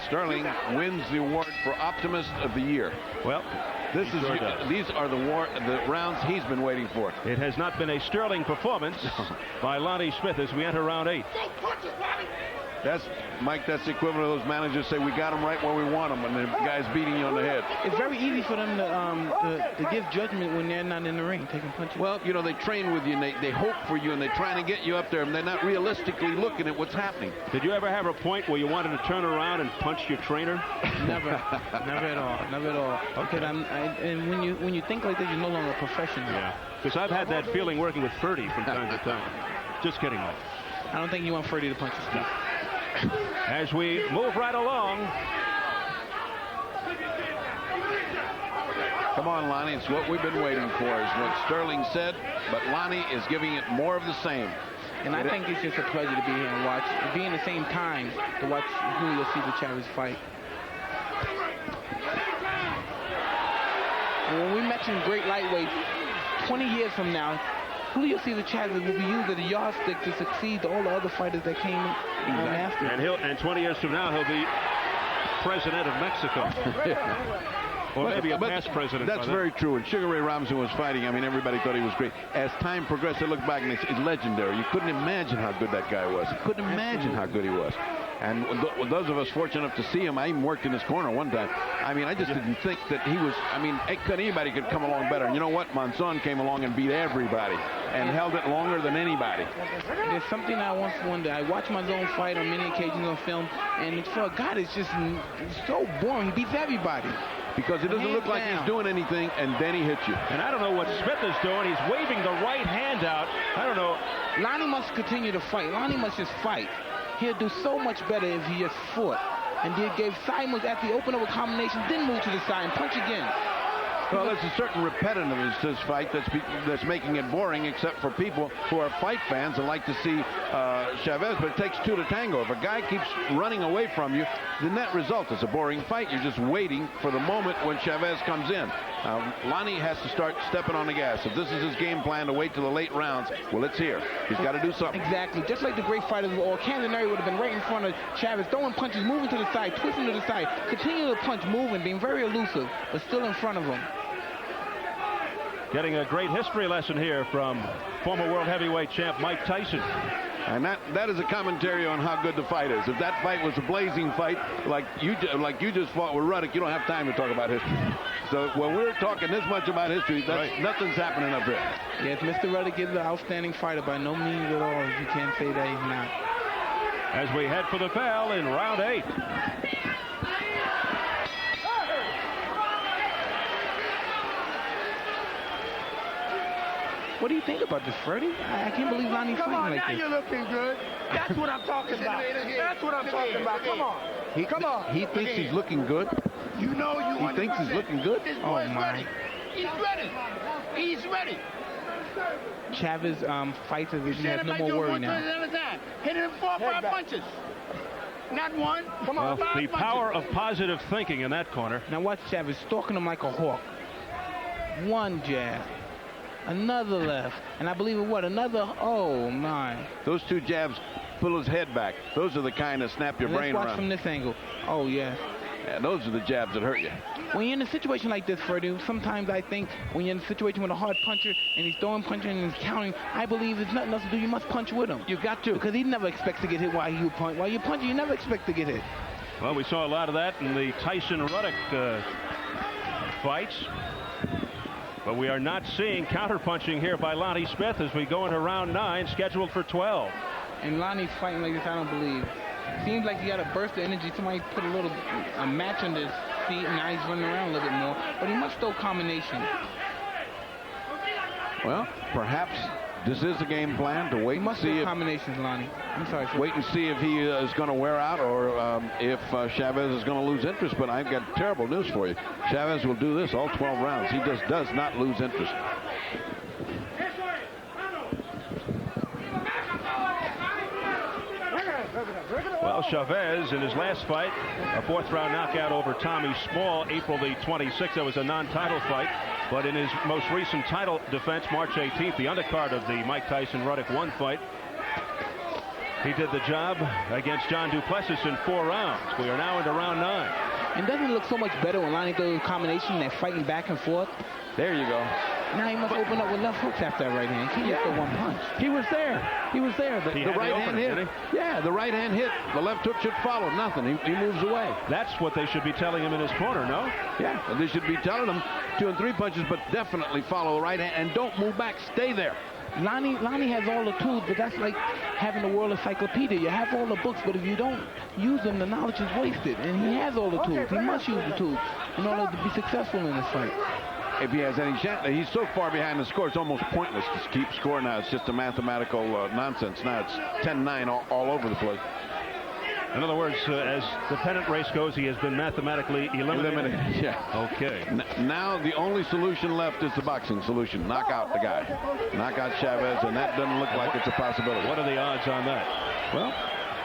Sterling wins the award for Optimist of the Year. Well, these are the rounds he's been waiting for. It has not been a sterling performance by Lonnie Smith as we enter round 8. That's, Mike, that's the equivalent of those managers say, we got them right where we want them, and the guy's beating you on the head. It's very easy for them to give judgment when they're not in the ring taking punches. Well, you know, they train with you, and they hope for you, and they're trying to get you up there, and they're not realistically looking at what's happening. Did you ever have a point where you wanted to turn around and punch your trainer? Never. Never at all. Never at all. Okay. And when you think like that, you're no longer a professional. Yeah. Because I've had that feeling working with Ferdy from time to time. Just kidding, Mike. I don't think you want Ferdy to punch his feet. As we move right along. Come on, Lonnie. It's what we've been waiting for, is what Sterling said, but Lonnie is giving it more of the same. And I think it's just a pleasure to be here and be in the same time to watch Julio Cesar Chavez fight. And when we mention great lightweights, 20 years from now, Julio Cesar Chavez will be used as a yardstick to succeed to all the other fighters that came after. And 20 years from now, he'll be president of Mexico. Or maybe a past president. That's very true. When Sugar Ray Robinson was fighting, I mean, everybody thought he was great. As time progressed, they look back and it's legendary. You couldn't imagine how good that guy was. You couldn't imagine how good he was. And those of us fortunate enough to see him, I even worked in his corner one time. I mean, I just didn't think that he was, I mean, anybody could come along better. And you know what? Monson came along and beat everybody and held it longer than anybody. There's something I once wondered. I watched Monson fight on many occasions on film, and for a guy that's just so boring, he beats everybody. Because it doesn't look like he's doing anything, and then he hits you. And I don't know what Smith is doing. He's waving the right hand out. I don't know. Lonnie must continue to fight. Lonnie must just fight. He'll do so much better if he just fought. And then gave side moves after he opened up a combination, then move to the side and punch again. Well, there's a certain repetitiveness to this fight that's making it boring, except for people who are fight fans and like to see Chavez, but it takes two to tango. If a guy keeps running away from you, the net result is a boring fight. You're just waiting for the moment when Chavez comes in. Lonnie has to start stepping on the gas. If this is his game plan to wait till the late rounds, well, it's here. He's got to do something. Exactly. Just like the great fighters of all, Canzoneri would have been right in front of Chavez, throwing punches, moving to the side, twisting to the side, continuing to punch, moving, being very elusive, but still in front of him. getting a great history lesson here from former world heavyweight champ Mike Tyson. And that is a commentary on how good the fight is. If that fight was a blazing fight, like you just fought with Ruddock, you don't have time to talk about history. So when we're talking this much about history, nothing's happening up here. Yes, Mr. Ruddock is an outstanding fighter by no means at all. You can't say that he's not. As we head for the bell in round 8. What do you think about this, Freddie? I can't believe Lonnie's fighting like this. Come on, now you're looking good. That's what I'm talking about. That's what I'm talking about. Come on. Come on. He thinks he's looking good. You know you He thinks he's looking good. This Oh, boy's my. ready. He's ready. He's ready. Chavez fights as if he has no Might more do it worry one now. punch at a time. Hitting him 4 or 5 punches. Not one. Come on. Well, 5 the punches. power of positive thinking in that corner. Now watch Chavez stalking him like a hawk. One jab. Another left. And I believe in what? Another. Oh, my. Those 2 jabs pull his head back. Those are the kind that snap your And brain let's watch around. from this angle. Oh, yeah. Yeah, those are the jabs that hurt you. When you're in a situation like this, Freddie, sometimes I think when you're in a situation with a hard puncher and he's throwing punches and he's counting, I believe there's nothing else to do. You must punch with him. You've got to. Because he never expects to get hit while you punch. While you're punching, you never expect to get hit. Well, we saw a lot of that in the Tyson-Ruddock fights. But we are not seeing counterpunching here by Lonnie Smith as we go into round 9, scheduled for 12. And Lonnie's fighting like this, I don't believe. Seems like he got a burst of energy. Somebody put a match under his feet, and now he's running around a little bit more. But he must throw combination. Well, perhaps this is the game plan, to wait He and must see throw if combinations, Lonnie. I'm sorry. wait and see if he is going to wear out or if Chavez is going to lose interest. But I've got terrible news for you. Chavez will do this all 12 rounds. He just does not lose interest. Well, Chavez in his last fight, a 4th-round knockout over Tommy Small, April the 26th. That was a non-title fight. But in his most recent title defense, March 18th, the undercard of the Mike Tyson-Ruddock 1 fight, he did the job against John Duplessis in 4 rounds. We are now into round 9. And doesn't it look so much better when Lonnie throws a combination and they're fighting back and forth? There you go. Now he must open up with left hooks after that right hand. He can't just throw one punch. He was there. He was there. He The had the right hand opening, hit. didn't Yeah, the right hand hit. The left hook should follow. Nothing. He moves away. That's what they should be telling him in his corner, no? Yeah, they should be telling him 2 and 3 punches, but definitely follow the right hand and don't move back. Stay there. Lonnie has all the tools, but that's like having a world encyclopedia. You have all the books, but if you don't use them, the knowledge is wasted. And he has all the tools. He must use the tools in order to be successful in this fight. If he has any chance, he's so far behind the score, it's almost pointless to keep score now. It's just a mathematical nonsense. Now it's 10-9 all over the place. In other words, as the pennant race goes, he has been mathematically eliminated. Yeah. Okay. Now the only solution left is the boxing solution. Knock out the guy. Knock out Chavez, and that doesn't look like it's a possibility. What are the odds on that? Well,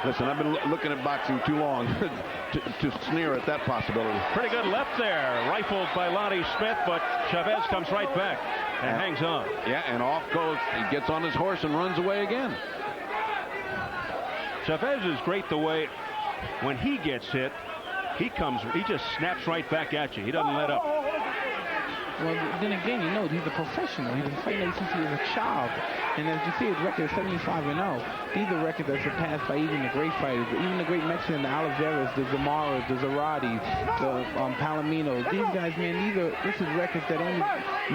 listen, I've been looking at boxing too long to sneer at that possibility. Pretty good left there. Rifled by Lonnie Smith, but Chavez comes right back and hangs on. Yeah, and off goes. He gets on his horse and runs away again. Chavez is great the way when he gets hit, he just snaps right back at you. He doesn't let up. Well, then again, you know, he's a professional. He's been fighting since he was a child. And as you see, his record is 75-0. These are records that are surpassed by even the great fighters, even the great Mexicans, the Oliveras, the Zamaras, the Zaratis, the Palominos. These guys, man, this is records that only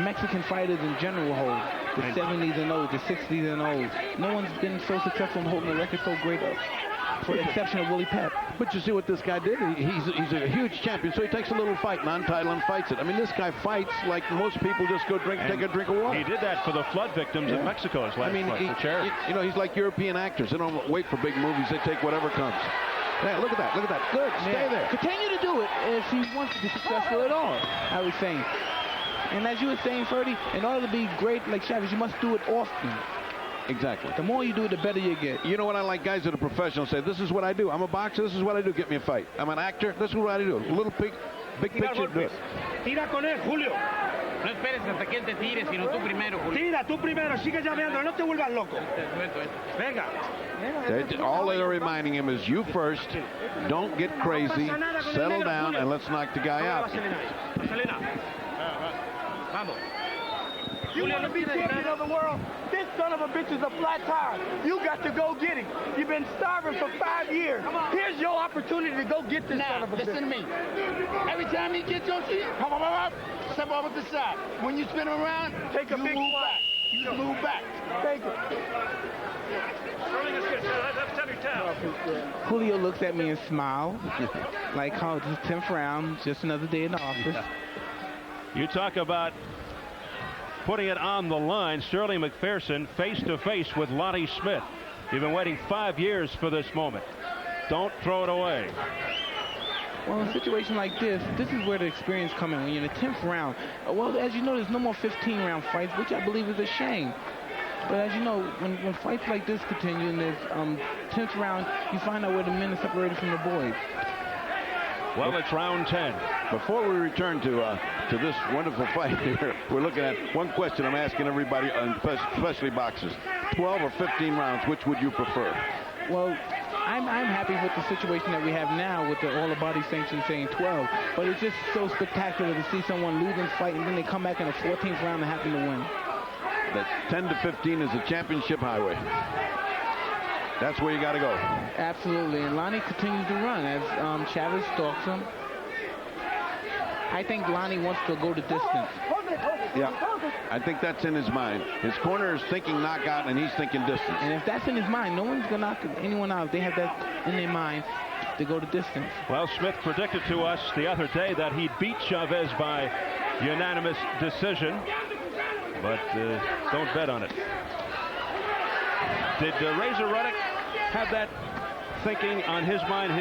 Mexican fighters in general hold. The 70s and O's, the 60s and O's. No one's been so successful in holding a record so great, for the exception of Willie Pep. But you see what this guy did? He's a huge champion, so he takes a little fight, non-title, and fights it. I mean, this guy fights like most people just go take a drink of water. He did that for the flood victims in Mexico's last fight for charity. You know, he's like European actors. They don't wait for big movies. They take whatever comes. Yeah, look at that. Look at that. Good. Stay there. Continue to do it if he wants to be successful at all, I was saying. And as you were saying, Ferdy, in order to be great like Chavez, you must do it often. Exactly. The more you do it, the better you get. You know what I like? Guys that are professional say, this is what I do. I'm a boxer. This is what I do. Get me a fight. I'm an actor. This is what I do. A little big picture. Do it. Tira con él, Julio. No esperes hasta que él te tire, sino tú primero, Julio. Tira, tú primero. Sigue llameando. No te vuelvas loco. Venga. All they're reminding him is you first. Don't get crazy. Settle down, and let's knock the guy out. Selena. Vamos. You want to be champion of the world? This son of a bitch is a flat tire. You got to go get him. You've been starving for 5 years. Here's your opportunity to go get this son of a bitch. Listen to me. Every time he gets your seat, hop, hop, hop, step off to the side. When you spin him around, take a big move back. You move back. Take it. Julio looks at me and smiles, like, oh, just 10th round, just another day in the office. You talk about putting it on the line. Sterling McPherson face to face with Lonnie Smith. You've been waiting 5 years for this moment. Don't throw it away. Well, in a situation like this is where the experience comes in. When you're in the 10th round, well, as you know, there's no more 15-round fights, which I believe is a shame. But as you know, when fights like this continue and there's 10th round, you find out where the men are separated from the boys. Well, it's round 10. Before we return to this wonderful fight here, we're looking at one question I'm asking everybody, especially boxers. 12 or 15 rounds, which would you prefer? Well, I'm happy with the situation that we have now with all the body sanctions saying 12. But it's just so spectacular to see someone lose and fight, and then they come back in the 14th round and happen to win. That 10 to 15 is a championship highway. That's where you got to go. Absolutely, and Lonnie continues to run as Chavez stalks him. I think Lonnie wants to go the distance. Yeah, I think that's in his mind. His corner is thinking knockout, and he's thinking distance. And if that's in his mind, no one's going to knock anyone out. If they have that in their mind, to go the distance. Well, Smith predicted to us the other day that he'd beat Chavez by unanimous decision. But don't bet on it. Did Razor Ruddock have that thinking on his mind,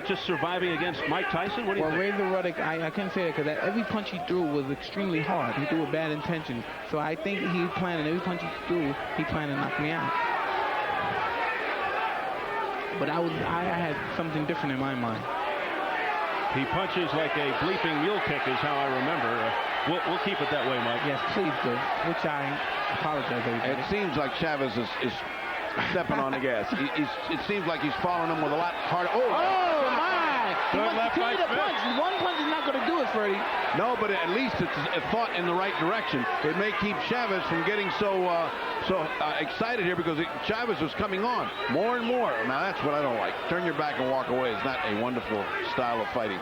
just surviving against Mike Tyson? What do you think? Razor Ruddock, I can't say that because every punch he threw was extremely hard. He threw with bad intention. So I think he planned, every punch he threw, he planned to knock me out. But I had something different in my mind. He punches like a bleeping mule kick is how I remember. We'll keep it that way, Mike. Yes, please do. Which I apologize, everybody. It seems like Chavez is stepping on the gas. It seems like he's following him with a lot harder. Oh, my! He wants to continue to punch. One punch is not going to do it, Freddie. No, but at least it's a thought in the right direction. It may keep Chavez from getting so excited here because Chavez was coming on more and more. Now, that's what I don't like. Turn your back and walk away. It's not a wonderful style of fighting.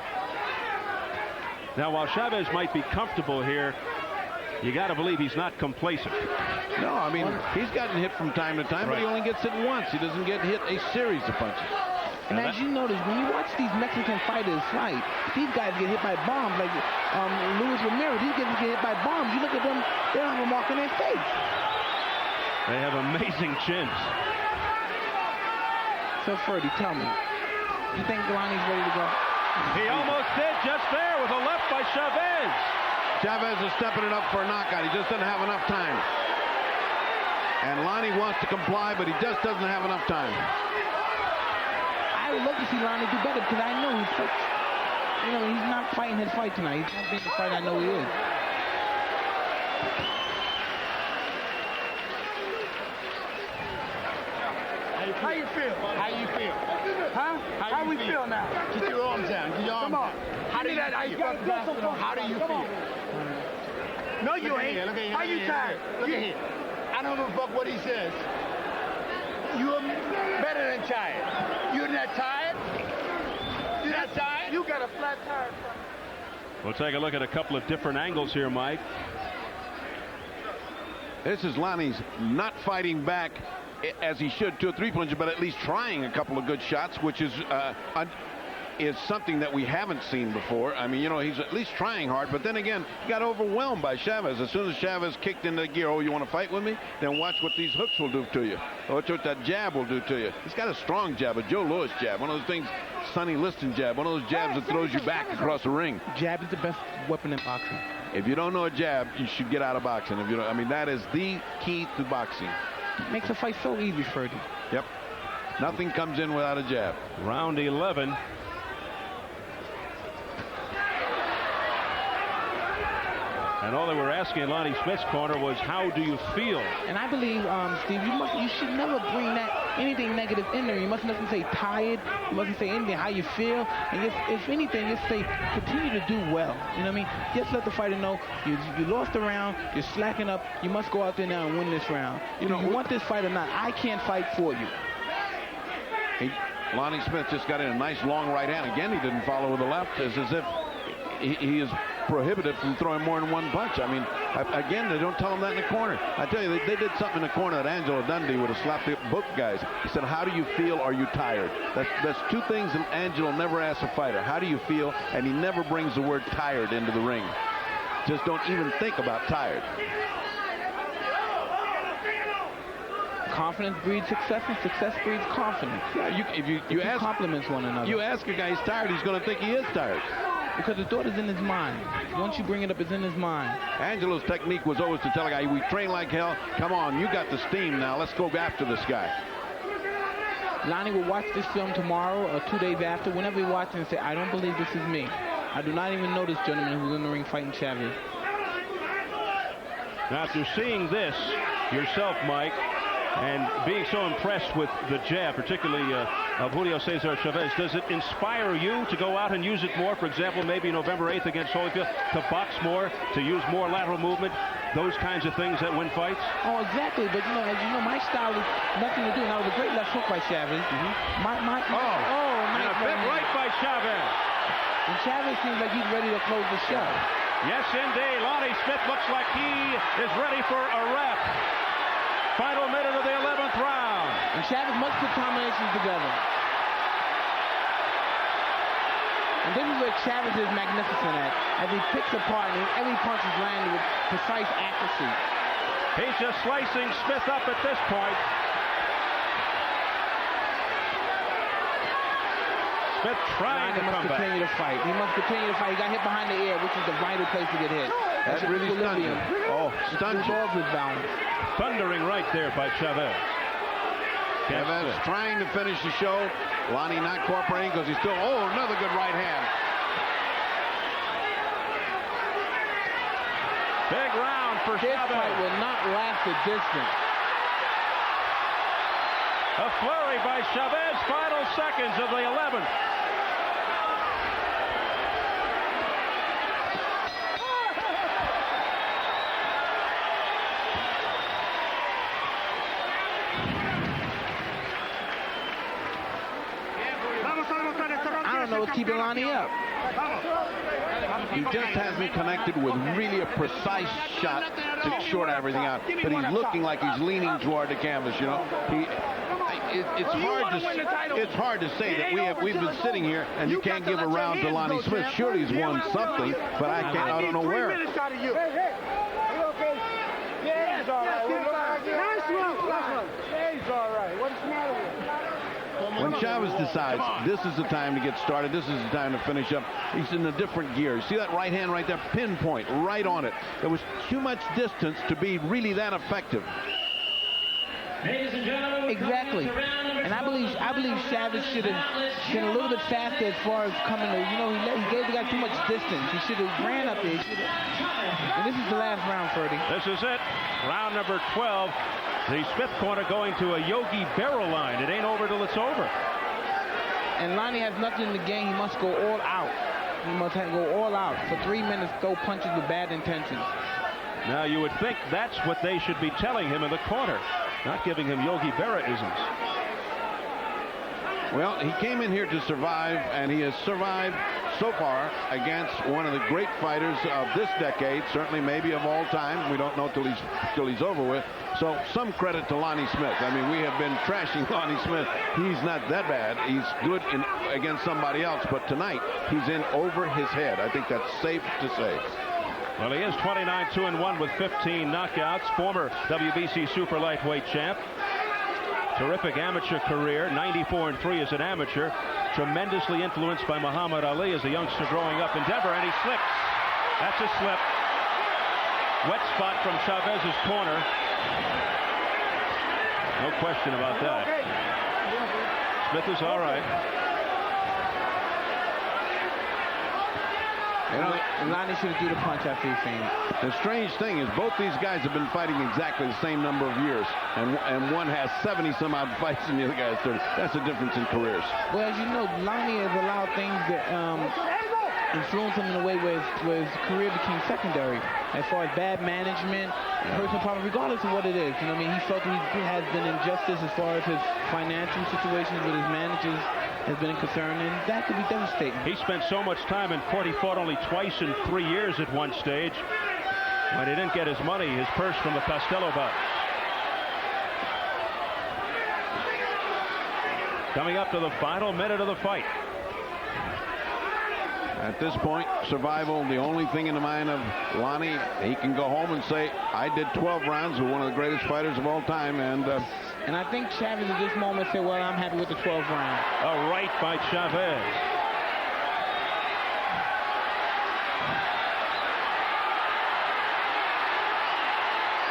Now, while Chavez might be comfortable here, you got to believe he's not complacent. No, I mean, he's gotten hit from time to time, but he only gets hit once. He doesn't get hit a series of punches. And as you notice, when you watch these Mexican fighters fight, these guys get hit by bombs. Like Luis Ramirez, he gets hit by bombs. You look at them, they don't have a mark on their face. They have amazing chins. So, Freddie, tell me, you think Lonnie's ready to go? He almost did just there with a left by Chavez. Chavez is stepping it up for a knockout. He just doesn't have enough time. And Lonnie wants to comply, but he just doesn't have enough time. I would love to see Lonnie do better because I know he's not fighting his fight tonight. He's not being the fight I know he is. How you feel? How you feel? Huh? How we feel now? Get your arms down. Get your arms down. How do you feel? How do you feel? No, you ain't. Are you tired? Look at here. I don't give a fuck what he says. You're better than tired. You're not tired? You're not tired? You got a flat tire. We'll take a look at a couple of different angles here, Mike. This is Lonnie's not fighting back as he should to a three-puncher, but at least trying a couple of good shots, which is something that we haven't seen before. I mean, he's at least trying hard, but then again, he got overwhelmed by Chavez. As soon as Chavez kicked into the gear, oh, you want to fight with me? Then watch what these hooks will do to you. Watch what that jab will do to you. He's got a strong jab, a Joe Louis jab, one of those things, Sonny Liston jab, one of those jabs that throws you back across the ring. Jab is the best weapon in boxing. If you don't know a jab, you should get out of boxing. If you don't, I mean, that is the key to boxing. Makes a fight so easy, Freddie. Yep. Nothing comes in without a jab. Round 11. And all they were asking Lonnie Smith's corner was, how do you feel? And I believe, Steve, you should never bring that anything negative in there. You mustn't say tired. You mustn't say anything how you feel. And if anything, just say continue to do well. You know what I mean? Just let the fighter know you lost the round. You're slacking up. You must go out there now and win this round. You want this fight or not? I can't fight for you. Lonnie Smith just got in a nice long right hand. Again, he didn't follow with the left. It's as if he is prohibited from throwing more than one punch. I mean, again, they don't tell him that in the corner. I tell you, they did something in the corner that Angelo Dundee would have slapped the book guys. He said, how do you feel? Are you tired? That's two things that Angelo never asks a fighter. How do you feel? And he never brings the word tired into the ring. Just don't even think about tired. Confidence breeds success, and success breeds confidence. Yeah, if you ask, compliments one another. You ask a guy he's tired, he's going to think he is tired. Because the thought is in his mind. Once you bring it up, it's in his mind. Angelo's technique was always to tell a guy, we train like hell. Come on, you got the steam now. Let's go after this guy. Lonnie will watch this film tomorrow or 2 days after, whenever he watches and say, I don't believe this is me. I do not even know this gentleman who's in the ring fighting Chavez. Now, after seeing this yourself, Mike, and being so impressed with the jab, particularly of Julio Cesar Chavez, does it inspire you to go out and use it more? For example, maybe November 8th against Holyfield, to box more, to use more lateral movement, those kinds of things that win fights? Oh, exactly. But, as you know, my style is nothing to do. Now, it was a great left hook by Chavez. And a big right by Chavez. And Chavez seems like he's ready to close the show. Yes, indeed. Lonnie Smith looks like he is ready for a wrap. Final minute of the 11th round. And Chavez must put combinations together. And this is where Chavez is magnificent at, as he picks apart and every punch is landed with precise accuracy. He's just slicing Smith up at this point. Smith trying to come back. He must continue to fight. He must continue to fight. He got hit behind the ear, which is the vital place to get hit. That really stunned him. Oh, stunned him. His balance. Thundering right there by Chavez. Chavez trying to finish the show. Lonnie not cooperating because he's still, another good right hand. Big round for This Chavez. fight will not last a distance. A flurry by Chavez, final seconds of the 11th. I don't know what's keeping Lonnie up. He just hasn't connected with really a precise shot to short everything out. But he's looking like he's leaning toward the canvas, It's hard to say that we've been sitting here and you can't give a round to Lonnie Smith. Surely he's won something, but I don't know where. He's all right. What's the matter with him? When Chavez decides this is the time to get started, this is the time to finish up, he's in a different gear. See that right hand right there? Pinpoint, right on it. There was too much distance to be really that effective. Exactly. And I believe Chavez should have been a little bit faster as far as coming to, he gave the guy too much distance. He should have ran up there. And this is the last round, Ferdy. This is it. Round number 12. The Smith corner going to a Yogi Berra line. It ain't over till it's over. And Lonnie has nothing to gain. He must go all out. He must go all out. For 3 minutes, throw punches with bad intentions. Now, you would think that's what they should be telling him in the corner. Not giving him Yogi Berra-isms. Well, he came in here to survive, and he has survived so far against one of the great fighters of this decade, certainly maybe of all time. We don't know till he's over with. So some credit to Lonnie Smith. I mean, we have been trashing Lonnie Smith. He's not that bad. He's good against somebody else, but tonight he's in over his head. I think that's safe to say. Well, he is 29-2-1 with 15 knockouts. Former WBC super lightweight champ. Terrific amateur career, 94-3 as an amateur. Tremendously influenced by Muhammad Ali as a youngster growing up in Denver, and he slips. That's a slip. Wet spot from Chavez's corner. No question about that. Smith is all right. Lonnie should have threw the punch after he fainted. The strange thing is both these guys have been fighting exactly the same number of years, and one has 70-some-odd fights and the other guy has 30. That's the difference in careers. Well, as you know, Lonnie has allowed things that influence him in a way where his career became secondary, as far as bad management, personal problem, regardless of what it is. You know what I mean? He felt he has been injustice as far as his financial situations with his managers has been concerned, and that could be devastating. He spent so much time in court. He fought only twice in 3 years at one stage. When he didn't get his money, his purse from the Costello bout. Coming up to the final minute of the fight. At this point, survival, the only thing in the mind of Lonnie. He can go home and say, I did 12 rounds with one of the greatest fighters of all time. And I think Chavez at this moment said, well, I'm happy with the 12 round. A right by Chavez.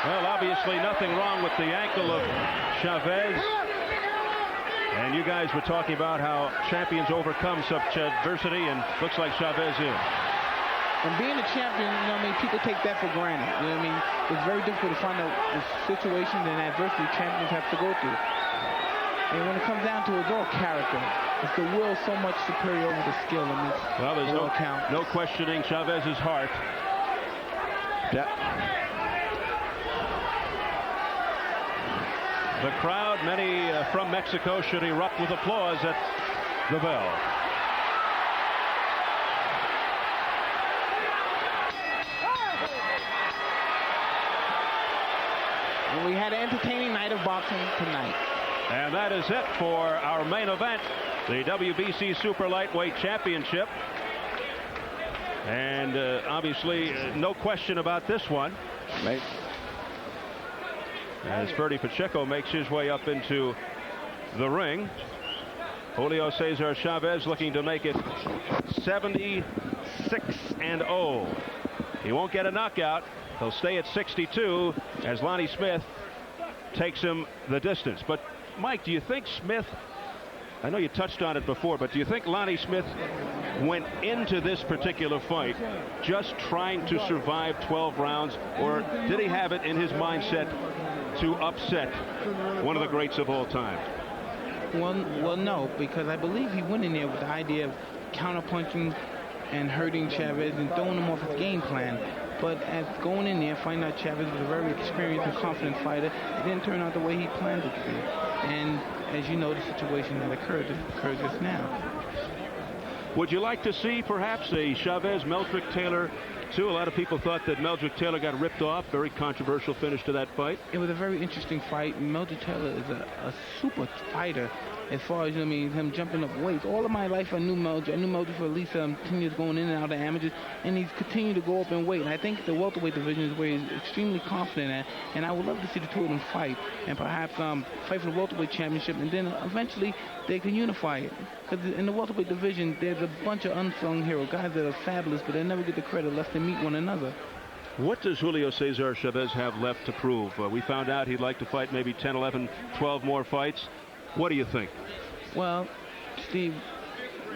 Well, obviously nothing wrong with the ankle of Chavez. And you guys were talking about how champions overcome such adversity, and looks like Chavez is. And being a champion, you know what I mean, people take that for granted. You know what I mean? It's very difficult to find out the situations and adversity champions have to go through. And when it comes down to it, it's all character. It's the will so much superior over the skill. Well, there's no questioning Chavez's heart. The crowd, many from Mexico, should erupt with applause at the bell. And we had an entertaining night of boxing tonight. And that is it for our main event, the WBC Super Lightweight Championship. And obviously, no question about this one. Right. As Ferdy Pacheco makes his way up into the ring. Julio Cesar Chavez looking to make it 76-0. He won't get a knockout. He'll stay at 62 as Lonnie Smith takes him the distance. But Mike, do you think Smith, I know you touched on it before, but do you think Lonnie Smith went into this particular fight just trying to survive 12 rounds, or did he have it in his mindset to upset one of the greats of all time? Well, no, because I believe he went in there with the idea of counterpunching and hurting Chavez and throwing him off his game plan. But as going in there, finding out Chavez was a very experienced and confident fighter, it didn't turn out the way he planned it to be. And as you know, the situation that occurred just now. Would you like to see perhaps a Chavez-Meldrick Taylor too? A lot of people thought that Meldrick Taylor got ripped off. Very controversial finish to that fight. It was a very interesting fight. Meldrick Taylor is a super fighter as far as, you know, I mean, him jumping up weights. All of my life I knew Meldrick. I knew Meldrick for at least 10 years going in and out of amateurs, and he's continued to go up in weight. And I think the welterweight division is where he's extremely confident at, and I would love to see the two of them fight, and perhaps fight for the welterweight championship, and then eventually they can unify it. Because in the welterweight division, there's a bunch of unsung heroes, guys that are fabulous, but they never get the credit unless they meet one another. What does Julio Cesar Chavez have left to prove? We found out he'd like to fight maybe 10, 11, 12 more fights. What do you think? Well, Steve,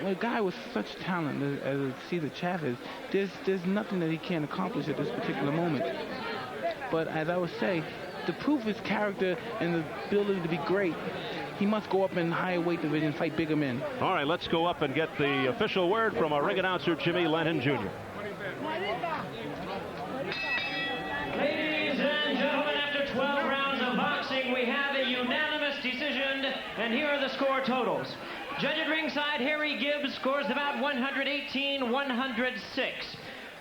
a guy with such talent as Cesar Chavez, there's nothing that he can't accomplish at this particular moment. But as I would say, to prove his character and the ability to be great, he must go up in higher weight division and fight bigger men. All right, let's go up and get the official word from our ring announcer, Jimmy Lennon Jr. Ladies and gentlemen, after 12 rounds of boxing, we have a unanimous decision, and here are the score totals. Judge at ringside, Harry Gibbs, scores about 118-106.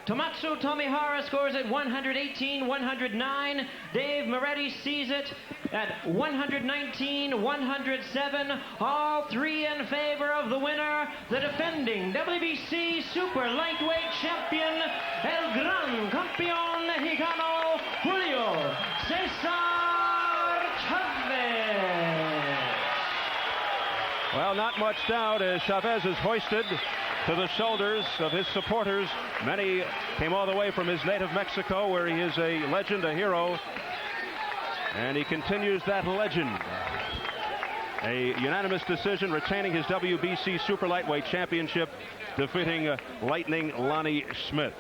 Tomatsu Tomihara scores at 118-109. Dave Moretti sees it at 119-107. All three in favor of the winner, the defending WBC Super Lightweight Champion, El Gran Campeón Mexicano, Julio Cesar Chavez. Well, not much doubt as Chavez is hoisted to the shoulders of his supporters. Many came all the way from his native Mexico, where he is a legend, a hero, and he continues that legend. a unanimous decision, retaining his WBC Super Lightweight Championship, defeating Lightning Lonnie Smith.